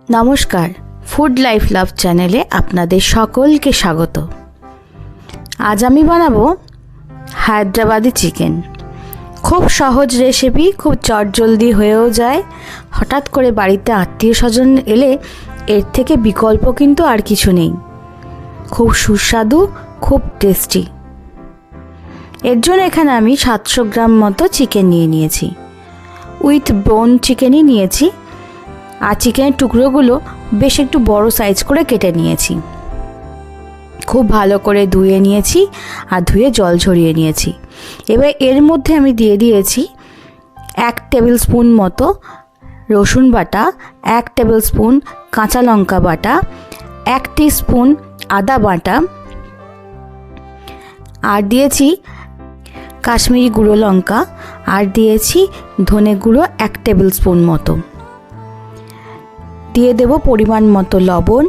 নমস্কার, food life love চ্যানেলে আপনাদের সকলকে স্বাগত। আজ আমি বানাবো হায়দ্রাবাদি চিকেন। খুব সহজ রেসিপি, খুব চটজলদি হয়েও যায়। হঠাৎ করে বাড়িতে আত্মীয় স্বজন এলে এর থেকে বিকল্প কিন্তু আর কিছু নেই। খুব সুস্বাদু, খুব টেস্টি। এর জন্য এখানে আমি 700 গ্রাম মতো চিকেন নিয়েছি। উইথ বোন চিকেনই নিয়েছি। আর চিকেনের টুকরোগুলো বেশ একটু বড় সাইজ করে কেটে নিয়েছি। খুব ভালো করে ধুয়ে নিয়েছি আর ধুয়ে জল ঝরিয়ে নিয়েছি। এবার এর মধ্যে আমি দিয়ে দিয়েছি 1 টেবিল স্পুন মতো রসুন বাটা, 1 টেবিল স্পুন কাঁচা লঙ্কা বাটা, 1 টিস্পুন আদা বাটা, আর দিয়েছি কাশ্মীরি গুঁড়ো লঙ্কা, আর দিয়েছি ধনে গুঁড়ো 1 টেবিল স্পুন মতো। দিয়ে দেব পরিমাণ মতো লবণ,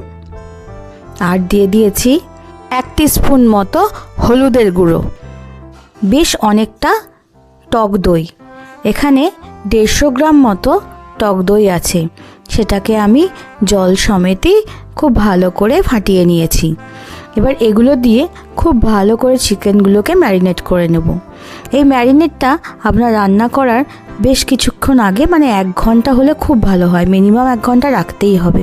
আর দিয়ে দিয়েছি 1 টিস্পুন মতো হলুদের গুঁড়ো। বেশ অনেকটা টক দই, এখানে 150 গ্রাম মতো টক দই আছে। সেটাকে আমি জল সমেতই খুব ভালো করে ফাটিয়ে নিয়েছি। এবার এগুলো দিয়ে খুব ভালো করে চিকেনগুলোকে ম্যারিনেট করে নেব। এই ম্যারিনেটটা আপনার রান্না করার বেশ কিছুক্ষণ আগে, মানে 1 ঘন্টা হলে খুব ভালো হয়। মিনিমাম 1 ঘন্টা রাখতেই হবে।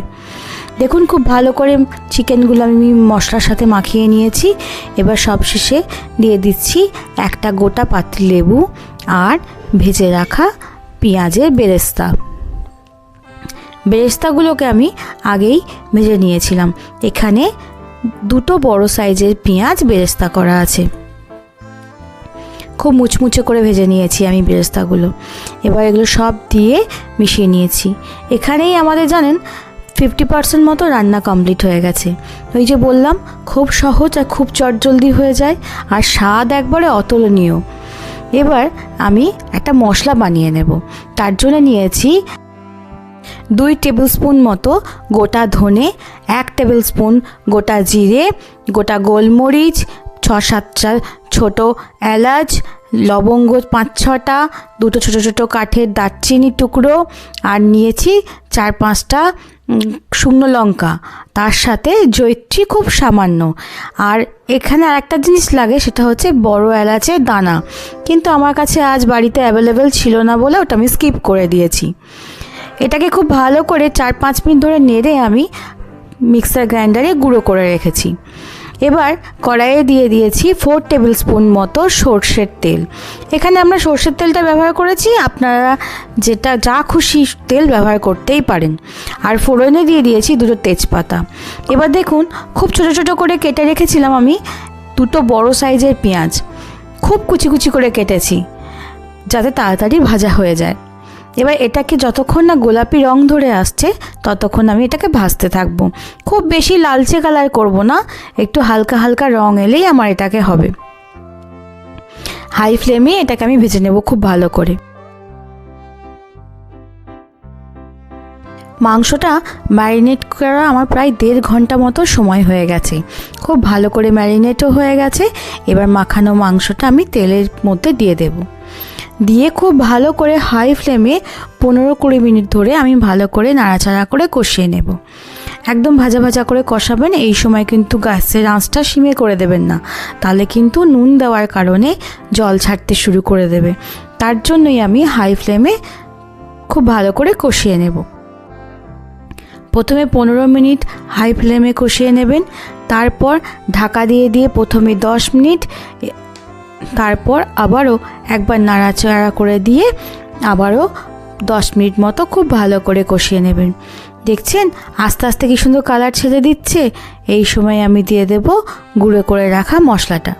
দেখুন খুব ভালো করে চিকেনগুলো আমি মশলার সাথে মাখিয়ে নিয়েছি। এবার সবশেষে দিয়ে দিচ্ছি একটা গোটা পাতিলেবু আর ভেজে রাখা পেঁয়াজের বেরেস্তা। বেরেস্তাগুলোকে আমি আগেই ভেজে নিয়েছিলাম। এখানে 2 বড় সাইজের পেঁয়াজ বেরেস্তা করা আছে। খুব মুচমুচে করে ভেজে নিয়েছি আমি বেরেস্তাগুলো। এবার এগুলো সব দিয়ে মিশিয়ে নিয়েছি। এখানেই আমাদের জানেন 50% মতো রান্না কমপ্লিট হয়ে গেছে। ওই যে বললাম, খুব সহজ আর খুব চটজলদি হয়ে যায়, আর স্বাদ একবারে অতুলনীয়। এবার আমি একটা মশলা বানিয়ে নেব। তার জন্য নিয়েছি 2 টেবিল স্পুন মতো গোটা ধনে, 1 টেবিল স্পুন গোটা জিরে, গোটা গোলমরিচ, 6-7টা ছোট এলাচ, লবঙ্গ 5-6টা, 2 ছোটো ছোটো কাঠের দারচিনি টুকরো, আর নিয়েছি 4-5টা শুকনো লঙ্কা, তার সাথে জয়িত্রী খুব সামান্য। আর এখানে আরেকটা জিনিস লাগে, সেটা হচ্ছে বড় এলাচের দানা, কিন্তু আমার কাছে আজ বাড়িতে অ্যাভেলেবেল ছিল না বলে ওটা আমি স্কিপ করে দিয়েছি। এটাকে খুব ভালো করে 4-5 মিনিট ধরে নেড়ে আমি মিক্সার গ্রাইন্ডারে গুঁড়ো করে রেখেছি। এবার কড়াইয়ে দিয়ে দিয়েছি 4 টেবিল স্পুন মতো সর্ষের তেল। এখানে আমরা সর্ষের তেলটা ব্যবহার করেছি, আপনারা যা খুশি তেল ব্যবহার করতেই পারেন। আর ফোড়নে দিয়ে দিয়েছি 2 তেজপাতা। এবার দেখুন খুব ছোট ছোট করে কেটে রেখেছিলাম আমি 2 বড় সাইজের পেঁয়াজ। খুব কুচি কুচি করে কেটেছি যাতে তাড়াতাড়ি ভাজা হয়ে যায়। এবার এটাকে যতক্ষণ না গোলাপি রং ধরে আসছে ততক্ষণ আমি এটাকে ভাজতে থাকবো। খুব বেশি লালচে কালার করব না, একটু হালকা হালকা রং এলেই আমার এটাকে হবে। হাই ফ্লেমে এটাকে আমি ভেজে নেব খুব ভালো করে। মাংসটা ম্যারিনেট করা আমার প্রায় 1.5 ঘন্টা মতো সময় হয়ে গেছে। খুব ভালো করে ম্যারিনেটও হয়ে গেছে। এবার মাখানো মাংসটা আমি তেলের মধ্যে দিয়ে দেব। দিয়ে খুব ভালো করে হাই ফ্লেমে 15-20 মিনিট ধরে আমি ভালো করে নাড়াচাড়া করে কষিয়ে নেব। একদম ভাজা ভাজা করে কষাবেন। এই সময় কিন্তু গ্যাসের আঁচটা সিমে করে দেবেন না, তাহলে কিন্তু নুন দেওয়ার কারণে জল ছাড়তে শুরু করে দেবে। তার জন্যই আমি হাই ফ্লেমে খুব ভালো করে কষিয়ে নেব। প্রথমে 15 মিনিট হাই ফ্লেমে কষিয়ে নেবেন, তারপর ঢাকা দিয়ে দিয়ে প্রথমে 10 মিনিট, তারপর আবারও একবার নাড়াচাড়া করে দিয়ে আবারও 10 মিনিট মতো খুব ভালো করে কষিয়ে নেবেন। দেখছেন আস্তে আস্তে কি সুন্দর কালার ছেড়ে দিচ্ছে। এই সময় আমি দিয়ে দেব গুঁড়ো করে রাখা মশলাটা।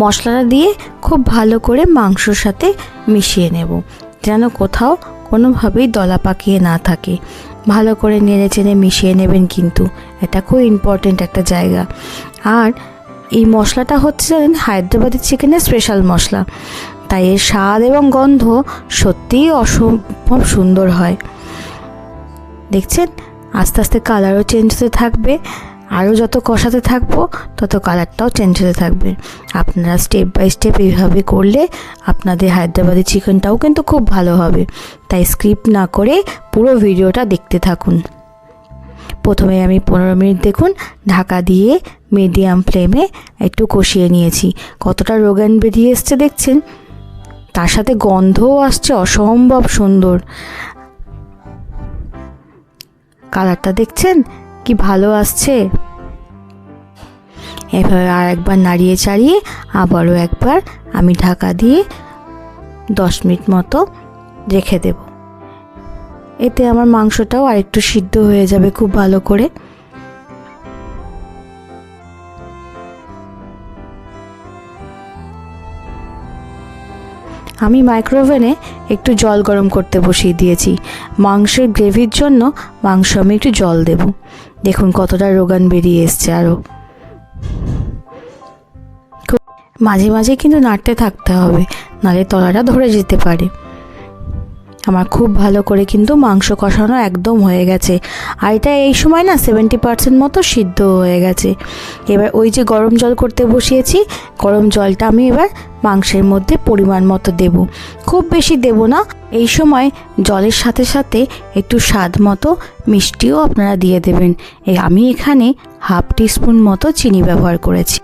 মশলাটা দিয়ে খুব ভালো করে মাংসর সাথে মিশিয়ে নেব, যেন কোথাও কোনোভাবেই দলা পাকিয়ে না থাকে। ভালো করে নেড়ে চেড়ে মিশিয়ে নেবেন, কিন্তু এটা খুব ইম্পর্টেন্ট একটা জায়গা। আর এই মশলাটা হচ্ছে হায়দ্রাবাদি চিকেনের স্পেশাল মশলা, তাই এর স্বাদ এবং গন্ধ সত্যিই অসম্ভব সুন্দর হয়। দেখছেন আস্তে আস্তে কালারও চেঞ্জ হতে থাকবে, আরও যত কষাতে থাকবো তত কালারটাও চেঞ্জ হতে থাকবে। আপনারা স্টেপ বাই স্টেপ এইভাবে করলে আপনাদের হায়দ্রাবাদি চিকেনটাও কিন্তু খুব ভালো হবে। তাই স্কিপ না করে পুরো ভিডিওটা দেখতে থাকুন। প্রথমে আমি 15 মিনিট দেখুন ঢাকা দিয়ে মিডিয়াম ফ্লেমে একটু কষিয়ে নিয়েছি। কতটা রোগান বেরিয়ে এসছে দেখছেন, তার সাথে গন্ধও আসছে অসম্ভব সুন্দর। কালারটা দেখছেন কি ভালো আসছে। এভাবে আর একবার নাড়িয়ে চাড়িয়ে আবারও একবার আমি ঢাকা দিয়ে 10 মিনিট মতো রেখে দেব। এতে আমার মাংসটাও আরেকটু সিদ্ধ হয়ে যাবে খুব ভালো করে। আমি মাইক্রোওভেনে একটু জল গরম করতে বসিয়ে দিয়েছি। মাংসের গ্রেভির জন্য মাংস আমি একটু জল দেব। দেখুন কতটা রোগান বেরিয়ে এসছে। আরও মাঝে মাঝে কিন্তু নাড়তে থাকতে হবে, নাহলে তলাটা ধরে যেতে পারে। আমার খুব ভালো করে কিন্তু মাংস কষানো একদম হয়ে গেছে। আর এটা এই সময় না 70% মতো সিদ্ধ হয়ে গেছে। এবার ওই যে গরম জল করতে বসিয়েছি, গরম জলটা আমি এবার মাংসের মধ্যে পরিমাণ মতো দেব। খুব বেশি দেব না। এই সময় জলের সাথে সাথে একটু স্বাদ মতো মিষ্টিও আপনারা দিয়ে দেবেন। আমি এখানে হাফ টিস্পুন মতো চিনি ব্যবহার করেছি।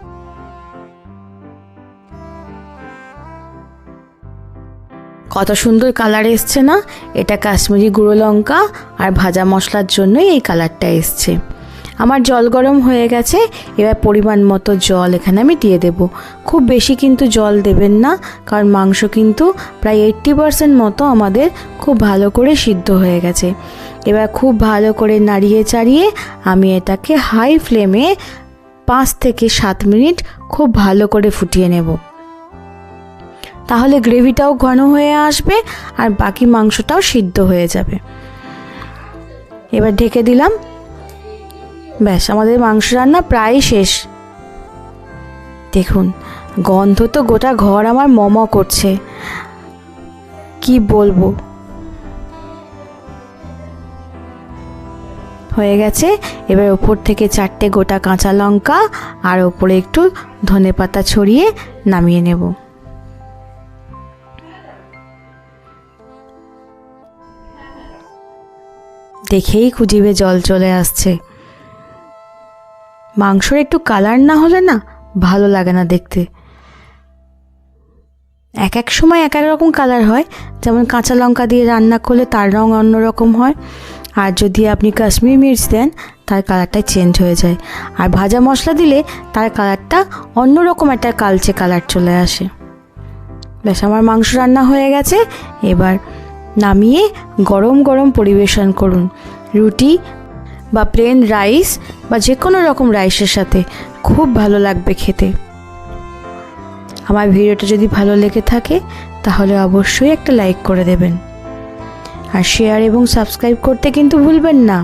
কত সুন্দর কালার এসছে না। এটা কাশ্মীরি গুঁড়ো লঙ্কা আর ভাজা মশলার জন্যই এই কালারটা এসছে। আমার জল গরম হয়ে গেছে। এবার পরিমাণ মতো জল এখানে আমি দিয়ে দেব। খুব বেশি কিন্তু জল দেবেন না, কারণ মাংস কিন্তু প্রায় 80% মতো আমাদের খুব ভালো করে সিদ্ধ হয়ে গেছে। এবার খুব ভালো করে নাড়িয়ে চাড়িয়ে আমি এটাকে হাই ফ্লেমে 5 থেকে 7 মিনিট খুব ভালো করে ফুটিয়ে নেব। তাহলে গ্রেভিটাও ঘন হয়ে আসবে আর বাকি মাংসটাও সিদ্ধ হয়ে যাবে। এবার ঢেকে দিলাম। ব্যাস, আমাদের মাংস রান্না প্রায় শেষ। দেখুন গন্ধ তো গোটা ঘর আমার মম করছে, কি বলবো। হয়ে গেছে। এবার ওপর থেকে 4টে গোটা কাঁচা লঙ্কা আর ওপরে একটু ধনেপাতা ছড়িয়ে নামিয়ে নেব। দেখেই জিভে জল চলে আসছে। মাংসর একটু কালার না হলে না ভালো লাগে না দেখতে। এক এক সময় এক এক রকম কালার হয়। যেমন কাঁচা লঙ্কা দিয়ে রান্না করলে তার রং অন্যরকম হয়, আর যদি আপনি কাশ্মীরি মির্চ দেন তার কালারটা চেঞ্জ হয়ে যায়, আর ভাজা মশলা দিলে তার কালারটা অন্যরকম একটা কালচে কালার চলে আসে। ব্যাস, আমার মাংস রান্না হয়ে গেছে। এবার নামিয়ে গরম গরম পরিবেশন করুন। রুটি বা প্লেন রাইস বা যে কোনো রকম রাইসের সাথে খুব ভালো লাগবে খেতে। আমার ভিডিওটা যদি ভালো লেগে থাকে তাহলে অবশ্যই একটা লাইক করে দেবেন, আর শেয়ার এবং সাবস্ক্রাইব করতে কিন্তু ভুলবেন না।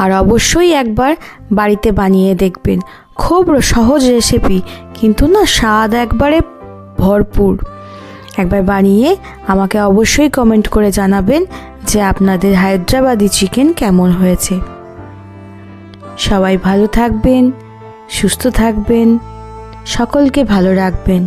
আর অবশ্যই একবার বাড়িতে বানিয়ে দেখবেন। খুব সহজ রেসিপি, কিন্তু না স্বাদ একবারে ভরপুর। একবার বানিয়ে আমাকে অবশ্যই কমেন্ট করে জানাবেন যে আপনাদের হায়দ্রাবাদি চিকেন কেমন হয়েছে। সবাই ভালো থাকবেন, সুস্থ থাকবেন, সকলকে ভালো রাখবেন।